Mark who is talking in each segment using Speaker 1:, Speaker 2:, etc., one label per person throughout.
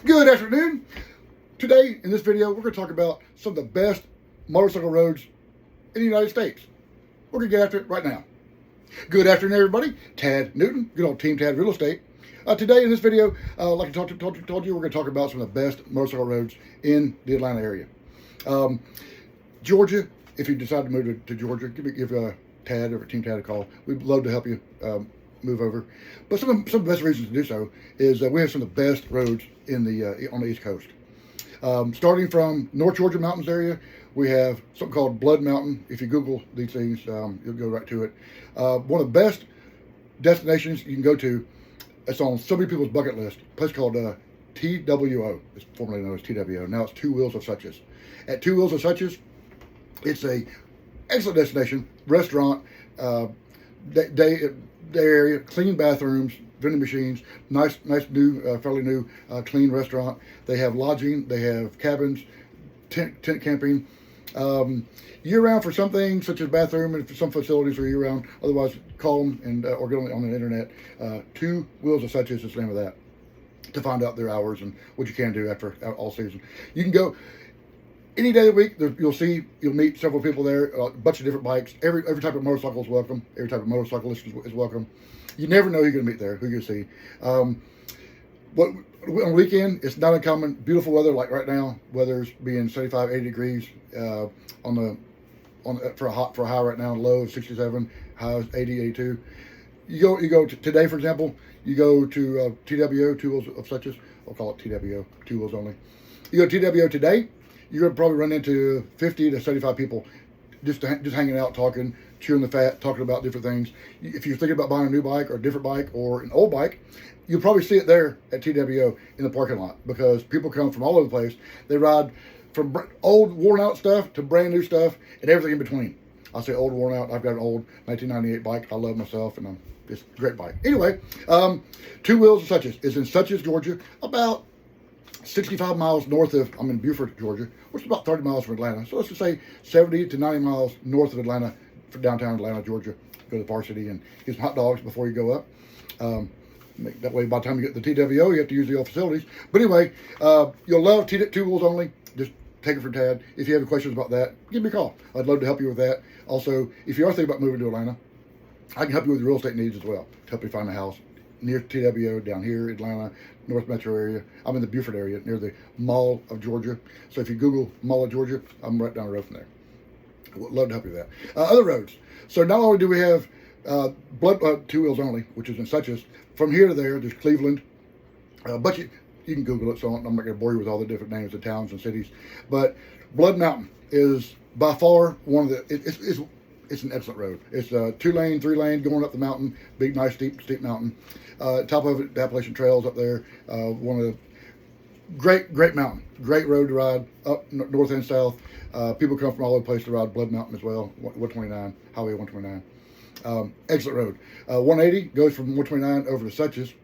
Speaker 1: Good afternoon. Today, in this video, we're going to talk about some of the best motorcycle roads in the United States. We're going to get after it right now. Good afternoon, everybody. Tad Newton, good old Team Tad Real Estate. Today, in this video, like I told you, we're going to talk about some of the best motorcycle roads in the Atlanta area. Georgia, if you decide to move to Georgia, give Tad or Team Tad a call. We'd love to help you move over. But some of the best reasons to do so is we have some of the best roads in the on the East Coast. Starting from North Georgia mountains area, we have something called Blood Mountain. If you Google these things, you'll go right to it. One of the best destinations you can go to. It's on so many people's bucket list. A place called TWO. It's formerly known as TWO. Now it's Two Wheels of Suches. At Two Wheels of Suches, it's a excellent destination, restaurant, day area, clean bathrooms, vending machines, nice new, fairly new, clean restaurant. They have lodging, they have cabins, tent camping, year-round for some things, such as bathroom, and for some facilities are year-round. Otherwise, call them and or get on the internet. Two Wheels of Suches is the name of that, to find out their hours and what you can do after all season. You can go any day of the week. You'll meet several people there, a bunch of different bikes. Every type of motorcycle is welcome. Every type of motorcyclist is welcome. You never know who you're going to meet there, who you're going to see. But on the weekend, it's not uncommon. Beautiful weather, like right now. Weather's being 75, 80 degrees for a high right now. Low of 67, high is 80, 82. You go to today, for example. You go to TWO, Two Wheels of Suches. I'll call it TWO, Two Wheels only. You go to TWO today. You're going to probably run into 50 to 75 people just hanging out, talking, chewing the fat, talking about different things. If you're thinking about buying a new bike or a different bike or an old bike, you'll probably see it there at TWO in the parking lot, because people come from all over the place. They ride from old, worn out stuff to brand new stuff and everything in between. I say old, worn out. I've got an old 1998 bike. I love myself, and it's a great bike. Anyway, Two Wheels of Suches is in Suches, Georgia, about 65 miles north of, I'm in Beaufort, Georgia, which is about 30 miles from Atlanta. So let's just say 70 to 90 miles north of Atlanta, for downtown Atlanta, Georgia. Go to the Varsity and get some hot dogs before you go up. That way, by the time you get to the TWO, you have to use the old facilities. But anyway, you'll love Two Wheels only. Just take it from Tad. If you have any questions about that, give me a call. I'd love to help you with that. Also, if you are thinking about moving to Atlanta, I can help you with your real estate needs as well, to help you find a house near TWO, down here, Atlanta, North Metro area. I'm in the Beaufort area, near the Mall of Georgia. So if you Google Mall of Georgia, I'm right down the road from there. I would love to help you with that. Other roads. So not only do we have Two Wheels only, which is in Suches, from here to there, there's Cleveland. But you can Google it, so I'm not going to bore you with all the different names of towns and cities. But Blood Mountain is by far one of the, it's an excellent road. It's 2-lane, 3-lane, going up the mountain, big, nice, steep mountain. Top of it, the Appalachian Trails up there. One of the great mountain, great road to ride up north and south. People come from all over the place to ride Blood Mountain as well. 129, Highway 129. Excellent road. 180 goes from 129 over to Suches.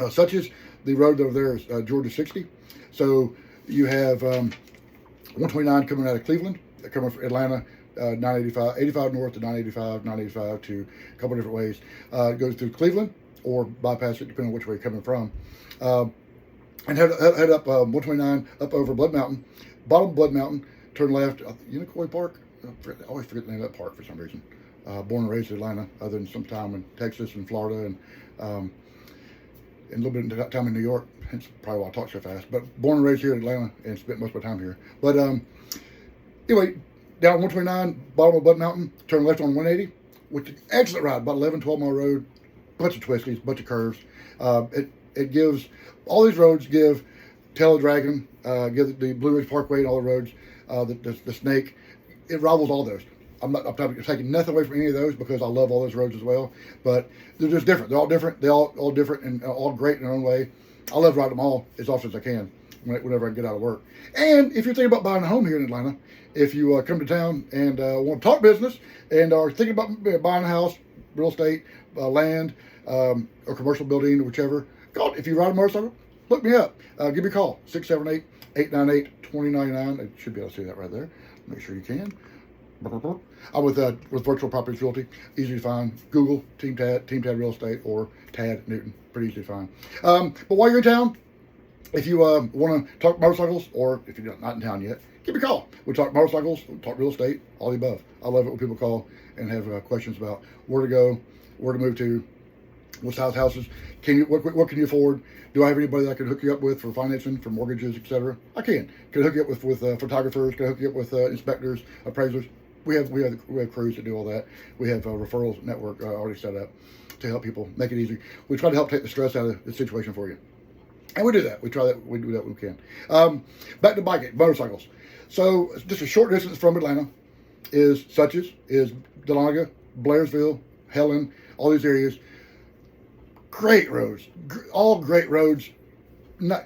Speaker 1: Suches, the road over there is Georgia 60. So you have 129 coming out of Cleveland, coming from Atlanta. 85 north to 985 to a couple different ways. It goes through Cleveland or bypass it, depending on which way you're coming from. And head up 129 up over Blood Mountain. Bottom of Blood Mountain, turn left. Unicoi Park? I always forget the name of that park for some reason. Born and raised in Atlanta, other than some time in Texas and Florida and a little bit of time in New York. Hence probably why I talk so fast. But born and raised here in Atlanta and spent most of my time here. But anyway, down 129, bottom of Blood Mountain, turn left on 180, which is an excellent ride, about 11, 12 mile road, bunch of twisties, bunch of curves. It gives, all these roads give Tail of Dragon, give the Blue Ridge Parkway and all the roads, the Snake. It rivals all those. I'm taking nothing away from any of those, because I love all those roads as well. But they're just different. They're all different. They're all different and all great in their own way. I love riding them all as often as I can whenever I get out of work. And if you're thinking about buying a home here in Atlanta, if you come to town and want to talk business and are thinking about buying a house, real estate, land, or commercial building, or whichever, call. If you ride a motorcycle, look me up. Give me a call, 678-898-2099. I should be able to see that right there. Make sure you can. I'm with Virtual Properties Realty. Easy to find. Google Team Tad Real Estate, or Tad Newton. Pretty easy to find. But while you're in town, If you want to talk motorcycles, or if you're not in town yet, give me a call. We'll talk motorcycles, we'll talk real estate, all the above. I love it when people call and have questions about where to go, where to move to, what size houses, what can you afford? Do I have anybody that I can hook you up with for financing, for mortgages, etc.? I can. Can I hook you up with photographers? Can I hook you up with inspectors, appraisers? We have crews that do all that. We have a referrals network already set up to help people make it easy. We try to help take the stress out of the situation for you. And we do that. We try that. We do that when we can. Back to biking, motorcycles. So just a short distance from Atlanta is Dahlonega, Blairsville, Helen, all these areas. Great roads, all great roads. Not,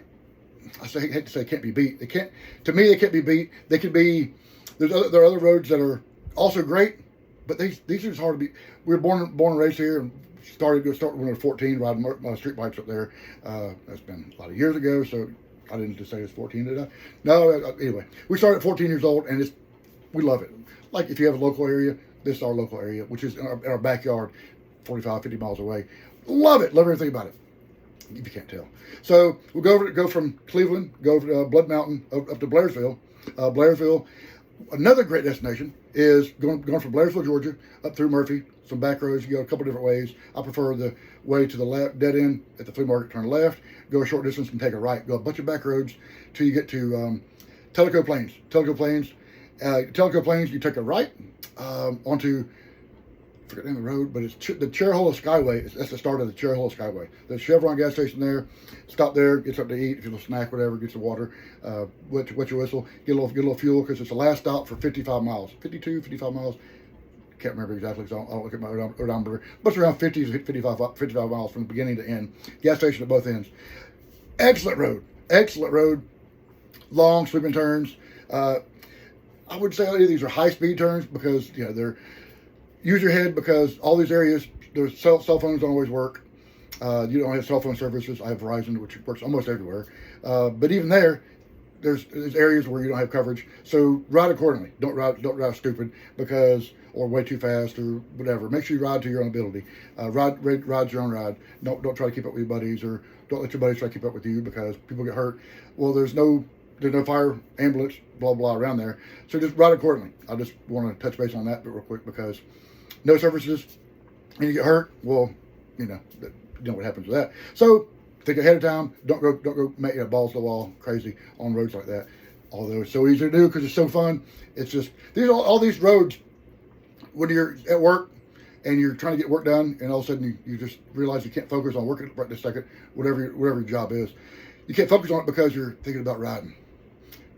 Speaker 1: I hate to say can't be beat. They can't. To me, they can't be beat. They could be. There are other roads that are also great, but these are just hard to beat. We were born and raised here, and started when I was 14 riding my street bikes up there. That's been a lot of years ago, so I didn't just say it's 14, did I? No. Anyway, we started at 14 years old, and we love it. Like if you have a local area, this is our local area, which is in our backyard, 45, 50 miles away. Love it. Love everything about it. You can't tell. So we'll go from Cleveland, go over to Blood Mountain, up to Blairsville. Blairsville, another great destination is going from Blairsville, Georgia, up through Murphy. Some back roads. You go a couple different ways. I prefer the way to the left, dead end at the flea market, turn left, go a short distance and take a right. Go a bunch of back roads till you get to Tellico Plains. Tellico Plains, you take a right onto, I forget the name of the road, but it's the Cherhola Skyway. That's the start of the Cherhola Skyway. There's a Chevron gas station there. Stop there, get something to eat, if you want a snack, whatever, get some water, wet your whistle, get a little fuel, because it's the last stop for 55 miles. 55 miles. Can't remember exactly, so I'll look at my odometer. But it's around 50 to 55 miles from beginning to end. Gas station at both ends. Excellent road. Long sweeping turns. I would say any of these are high-speed turns because they're. Use your head, because all these areas, their cell phones don't always work. You don't have cell phone services. I have Verizon, which works almost everywhere. But even there's areas where you don't have coverage. So ride accordingly. Don't ride stupid or way too fast or whatever. Make sure you ride to your own ability. Ride your own ride. Don't try to keep up with your buddies, or don't let your buddies try to keep up with you, because people get hurt. Well, there's no fire, ambulance, blah, blah, around there. So just ride accordingly. I just want to touch base on that real quick, because no services and you get hurt, well, you know what happens with that. So think ahead of time. Don't go make balls to the wall crazy on roads like that. Although it's so easy to do because it's so fun. It's just all these roads, when you're at work and you're trying to get work done, and all of a sudden you just realize you can't focus on working right this second, whatever your job is. You can't focus on it because you're thinking about riding.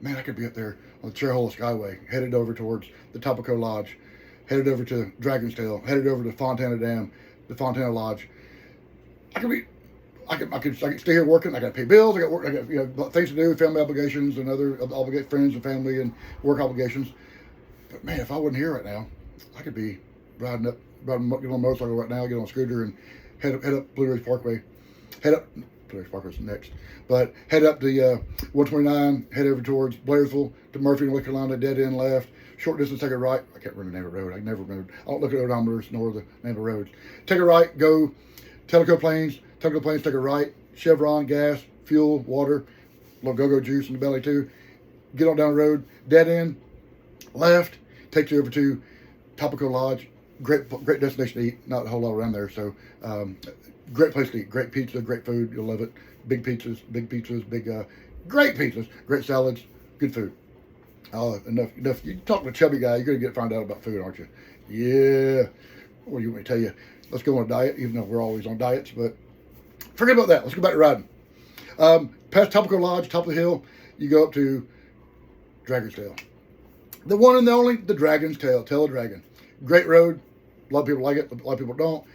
Speaker 1: Man, I could be up there on the Cherhola Skyway, headed over towards the Topico Lodge, headed over to Dragon's Tail, headed over to Fontana Dam, the Fontana Lodge. I can stay here working. I got to pay bills. I got things to do, family obligations and other friends and family and work obligations. But man, if I wasn't here right now, I could be get on a motorcycle right now, get on a scooter and head up Blue Ridge Parkway. Blue Ridge Parkway's next, but head up the 129, head over towards Blairsville to Murphy, North Carolina, dead end left. Short distance, take a right. I can't remember the name of the road. I never remember. I don't look at odometers nor the name of roads. Take a right, go Tellico Plains, take a right. Chevron, gas, fuel, water, a little go-go juice in the belly too. Get on down the road, dead end, left, takes you over to Topico Lodge. Great destination to eat. Not a whole lot around there, so great place to eat. Great pizza, great food. You'll love it. Big pizzas, great pizzas, great salads, good food. Enough. You talk to a chubby guy, you're gonna find out about food, aren't you? Yeah. What do you want me to tell you? Let's go on a diet, even though we're always on diets. But forget about that. Let's go back to riding. Past Topico Lodge, top of the hill, you go up to Dragon's Tail. The one and the only, the Dragon's Tail. Tail of Dragon. Great road. A lot of people like it. A lot of people don't.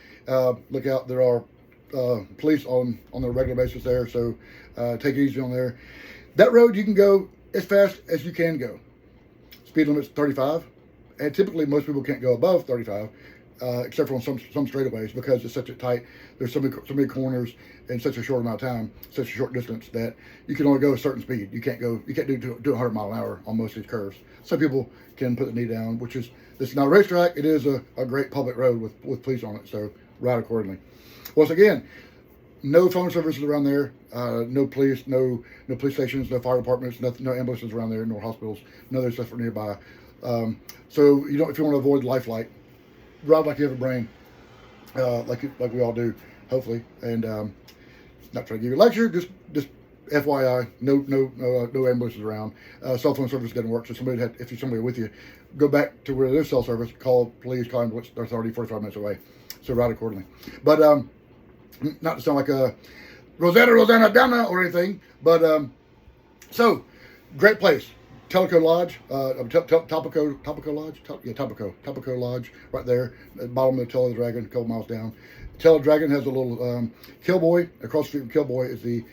Speaker 1: Look out. There are police on a regular basis there, so take it easy on there. That road, you can go as fast as you can go. Speed limit's 35, and typically most people can't go above 35, except for on some straightaways, because it's such a tight. There's so many corners in such a short amount of time, such a short distance, that you can only go a certain speed. You can't do 100 mile an hour on most of these curves. Some people can put the knee down, this is not a racetrack. It is a great public road with police on it, so ride accordingly. Once again, No phone services around there. No police, no police stations, no fire departments, no ambulances around there, no hospitals, no other stuff nearby. So you don't, if you want to avoid life flight, drive like you have a brain, like we all do, hopefully. And not trying to give you a lecture, just FYI, no ambulances around. Cell phone service doesn't work, so if you're somebody with you, go back to where there's cell service, call police, call ambulance. They're 30, 45 minutes away, so route accordingly. But not to sound like a Rosanna Donna or anything, but so great place. Tellico Lodge, Topico Lodge, Topico Lodge, right there at the bottom of the Tail of the Dragon, a couple miles down. Tail of the Dragon has a little Killboy. Across the street from Killboy is the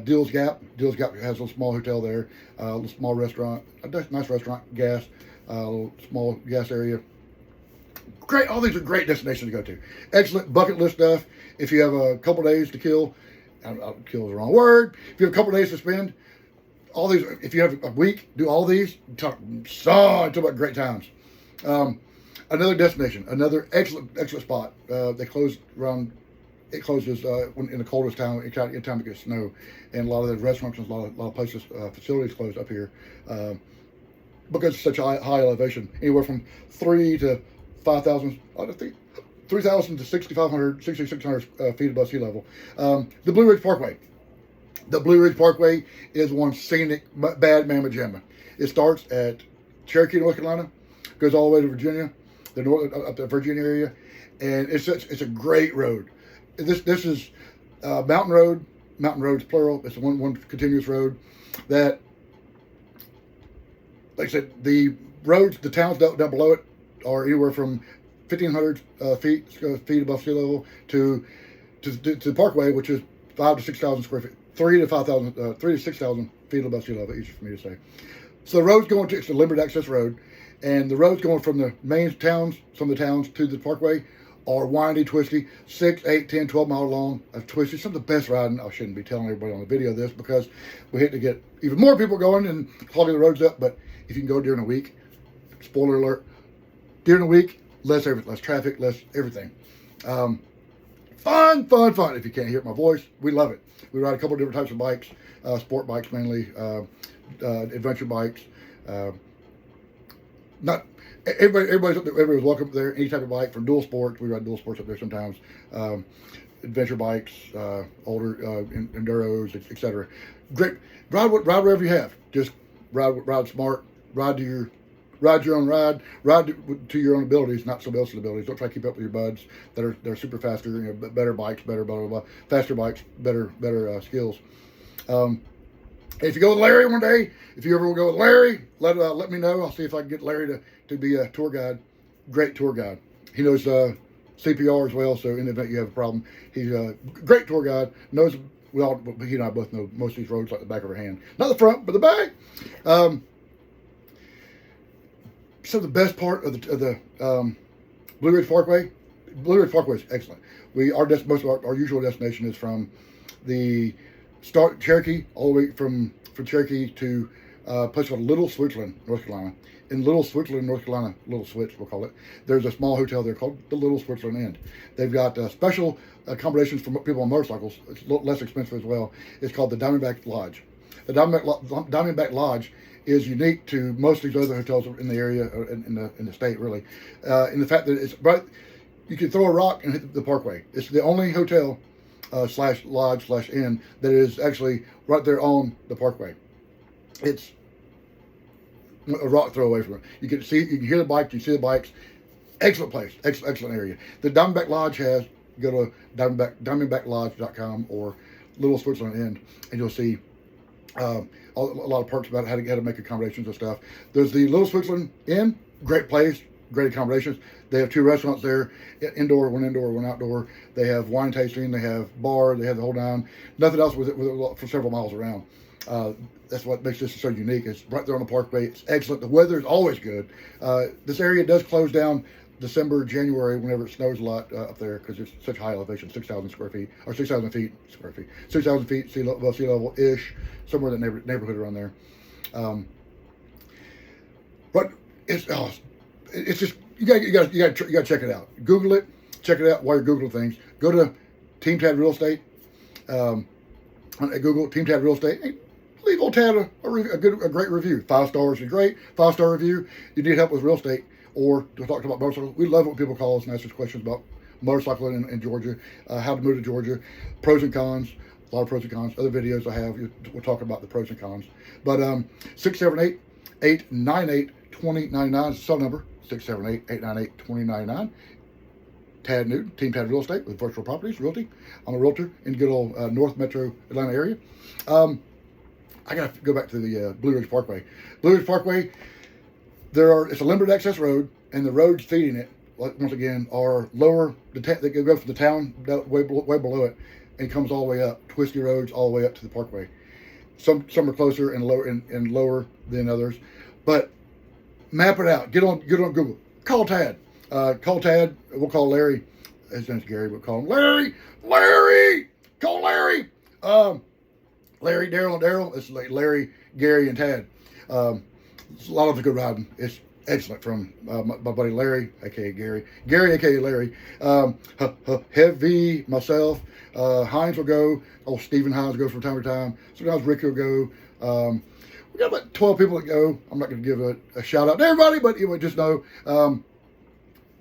Speaker 1: Deals Gap. Deals Gap has a little small hotel there, a little small restaurant, a nice restaurant, gas, a little small gas area. Great, all these are great destinations to go to. Excellent bucket list stuff. If you have a couple days to kill, kill is the wrong word. If you have a couple days to spend, all these. If you have a week, do all these. Talk about great times. Another destination, another excellent spot. They close around. It closes in the coldest time. In time to get snow, and a lot of the restaurants and a lot of places, facilities closed up here because it's such a high elevation. Anywhere from 3,000 to 5,000. I think 3,000 to 6,600 feet above sea level. The Blue Ridge Parkway. The Blue Ridge Parkway is one scenic bad mamma jamma. It starts at Cherokee, North Carolina, goes all the way to Virginia, up the Virginia area, and it's a great road. This is mountain road. Mountain roads plural. It's one continuous road that, like I said, the roads, the towns down below it are anywhere from 1,500 feet above sea level to the Parkway, which is 5,000 to 6,000 square feet. 3,000 to 6,000 feet above sea level, easy for me to say. So the road's going to, it's a limited access road, and the roads going from the main towns, some of the towns, to the Parkway are windy, twisty, 6, 8, 10, 12 mile long of twisty. Some of the best riding. I shouldn't be telling everybody on the video this because we hate to get even more people going and clogging the roads up, but if you can go during the week, spoiler alert, during the week, less traffic, less everything. Fun. If you can't hear my voice, we love it. We ride a couple of different types of bikes, sport bikes mainly, adventure bikes. Not everybody's welcome there. Any type of bike from dual sports. We ride dual sports up there sometimes. Adventure bikes, older enduros, etc. Great. Ride wherever you have. Just ride smart. Ride your own ride. Ride to your own abilities, not somebody else's abilities. Don't try to keep up with your buds that are super faster. Better bikes, better blah blah blah. Faster bikes, better skills. If you go with Larry one day, if you ever will go with Larry, let me know. I'll see if I can get Larry to be a tour guide. Great tour guide. He knows CPR as well, so in the event you have a problem, he's a great tour guide. Knows he and I both know most of these roads like the back of our hand. Not the front, but the back. So the best part of the Blue Ridge Parkway. Blue Ridge Parkway is excellent. Most of our usual destination is from the start Cherokee all the way from Cherokee to a place called Little Switzerland, North Carolina. In Little Switzerland, North Carolina, Little Switz, we'll call it. There's a small hotel there called the Little Switzerland Inn. They've got special accommodations for people on motorcycles. It's a little less expensive as well. It's called the Diamondback Lodge. The Diamondback Lodge is unique to most of these other hotels in the area, in the state, really, in the fact that it's right. You can throw a rock and hit the Parkway. It's the only hotel slash lodge slash inn that is actually right there on the Parkway. It's a rock throw away from it. You can hear the bikes, you see the bikes. Excellent place, excellent area. The Diamondback Lodge go to diamondbacklodge.com or Little Switzerland Inn, and you'll see a lot of perks about how to make accommodations and stuff. There's the Little Switzerland Inn, great place, great accommodations. They have 2 restaurants there, one outdoor. They have wine tasting, they have bar, they have the whole nine. Nothing else with it for several miles around. That's what makes this so unique. It's right there on the Parkway. It's excellent. The weather is always good. This area does close down December, January, whenever it snows a lot up there because it's such high elevation, 6,000 square feet, or 6,000 feet, 6,000 feet above sea level-ish, somewhere in the neighborhood around there. But it's just, you gotta check it out. Google it, check it out while you're Googling things. Go to Team Tad Real Estate. At Google, Team Tad Real Estate. Hey, leave old Tad a great review. 5 stars is great. 5-star review. You need help with real estate or to talk about motorcycles. We love it when people call us and ask us questions about motorcycling in Georgia, how to move to Georgia, pros and cons. A lot of pros and cons. Other videos I have, we'll talk about the pros and cons. But 678-898-2099 is the cell number. 678-898-2099. Tad Newton, Team Tad Real Estate with Virtual Properties Realty. I'm a realtor in good old North Metro Atlanta area. I got to go back to the Blue Ridge Parkway. Blue Ridge Parkway, it's a limited access road, and the roads feeding it, once again, are lower. They go from the town way below it, and comes all the way up, twisty roads all the way up to the parkway. Some are closer and lower than others, but map it out. Get on Google. Call Tad. Call Tad. We'll call Larry. His name's Gary. We'll call him Larry. Larry. Call Larry. Larry, Daryl, and Daryl. It's like Larry, Gary, and Tad. A lot of the good riding. It's excellent from my buddy Larry, aka Gary. Gary, aka Larry. Heavy, myself. Hines will go. Oh, Stephen Hines will go from time to time. Sometimes Rick will go. We got about 12 people that go. I'm not going to give a shout out to everybody, but you would just know.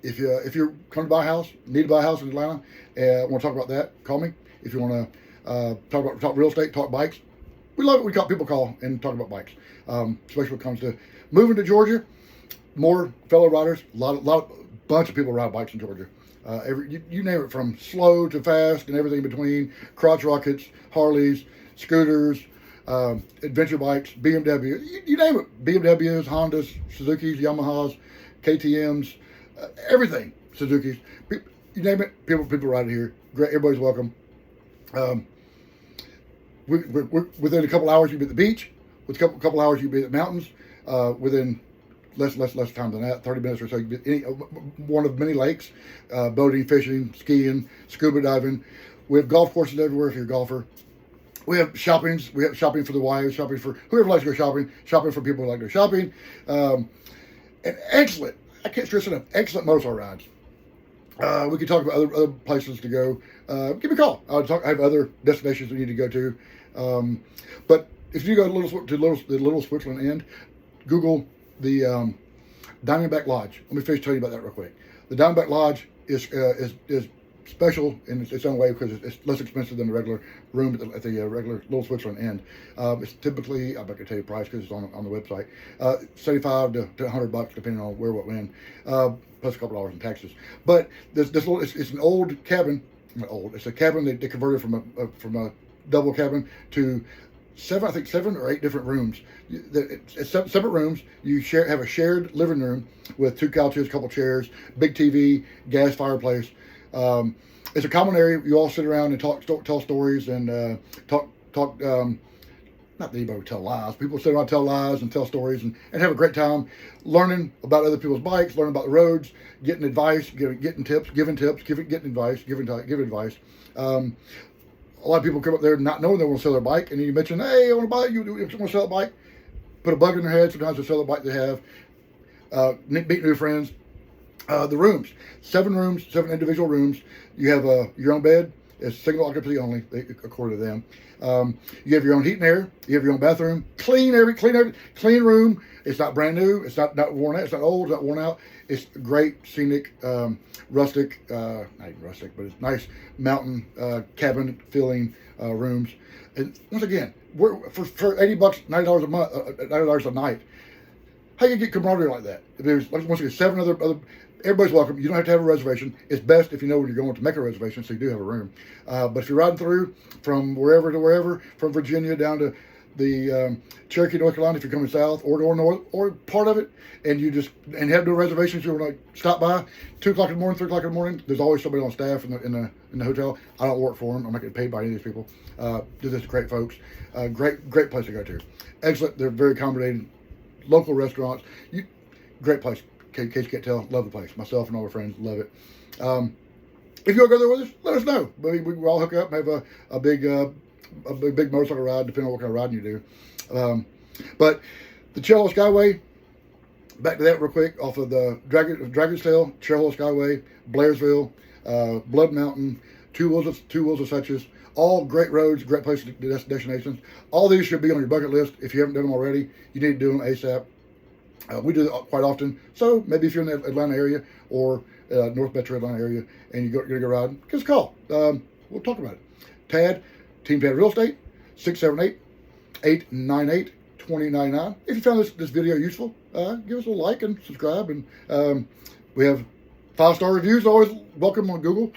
Speaker 1: If you're coming to buy a house, need to buy a house in Atlanta, and want to talk about that, call me. If you want to talk real estate, talk bikes, we love it. We people call and talk about bikes, especially when it comes to moving to Georgia. More fellow riders, bunch of people ride bikes in Georgia. You name it, from slow to fast and everything in between. Crotch rockets, Harleys, scooters, adventure bikes, BMW, you name it. BMWs, Hondas, Suzuki's, Yamahas, KTM's. Everything, Suzuki's, you name it, people ride it here. Great, everybody's welcome. We're within a couple hours, you'll be at the beach. With a couple hours, you'll be at the mountains. Within less time than that, 30 minutes or so, you'll be one of many lakes. Boating, fishing, skiing, scuba diving. We have golf courses everywhere if you're a golfer. We have shoppings. We have shopping for the wives, shopping for whoever likes to go shopping, shopping for people who like to go shopping. And excellent. I can't stress enough. Excellent motorcycle rides. We could talk about other places to go. Give me a call. I have other destinations we need to go to. But if you go to the Little Switzerland End, Google the Diamondback Lodge. Let me tell you about that real quick. The Diamondback Lodge is special in its own way because it's less expensive than the regular room at the regular Little Switzerland End. It's typically, I'm not going to tell you the price because it's on the website, $75 to $100 depending on where, what, when, plus a couple dollars in taxes. But this little, it's an old cabin. Not old. It's a cabin they converted from a double cabin to 7 or 8 different rooms. It's separate rooms. You have a shared living room with 2 couches, a couple chairs, big TV, gas fireplace. It's a common area. You all sit around and tell stories and talk. Not that anybody would tell lies. People sit around, tell lies, and tell stories, and have a great time learning about other people's bikes, learning about the roads, getting advice, getting tips, getting advice, giving advice. A lot of people come up there not knowing they want to sell their bike, and you mention, hey, I want to buy you want to sell a bike. Put a bug in their head. Sometimes they sell the bike they have. Meet new friends. The rooms, 7 individual rooms. You have your own bed. It's single occupancy only, according to them. You have your own heat and air. You have your own bathroom. Clean room. It's not brand new. It's not worn out. It's not old. It's not worn out. It's great, scenic, rustic, not even rustic, but it's nice mountain cabin feeling rooms. And once again, for $80, $90 a month, $90 a night. How you get camaraderie like that? If there's once again 7 other, everybody's welcome. You don't have to have a reservation. It's best if you know when you're going to make a reservation, so you do have a room. But if you're riding through from wherever to wherever, from Virginia down to the Cherokee, North Carolina, if you're coming south or going north or part of it, and you have no reservations, you want to stop by 2 o'clock in the morning, 3 o'clock in the morning. There's always somebody on staff in the hotel. I don't work for them. I'm not getting paid by any of these people. They're just great folks. Great place to go to. Excellent. They're very accommodating. Local restaurants, great place. In case you can't tell, love the place. Myself and all our friends love it. If you want to go there with us, let us know. We all hook up and have a big motorcycle ride, depending on what kind of riding you do. But the Cherry Skyway, back to that real quick, off of the Dragon's Tail, Cherry Skyway, Blairsville, Blood Mountain, two wheels of suches. All great roads, great places, destinations. All these should be on your bucket list. If you haven't done them already, you need to do them ASAP. We do that quite often. So maybe if you're in the Atlanta area or North Metro Atlanta area and you're going to go riding, give us a call. We'll talk about it. Tad, Team Tad Real Estate, 678-898-2099. If you found this video useful, give us a like and subscribe. And we have 5-star reviews, always welcome on Google.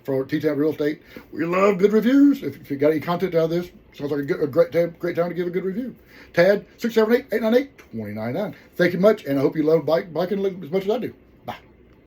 Speaker 1: For T-Town Real Estate. We love good reviews. If you got any content out of this, sounds like a great time to give a good review. Tad, 678-898-2099. Thank you much, and I hope you love biking as much as I do.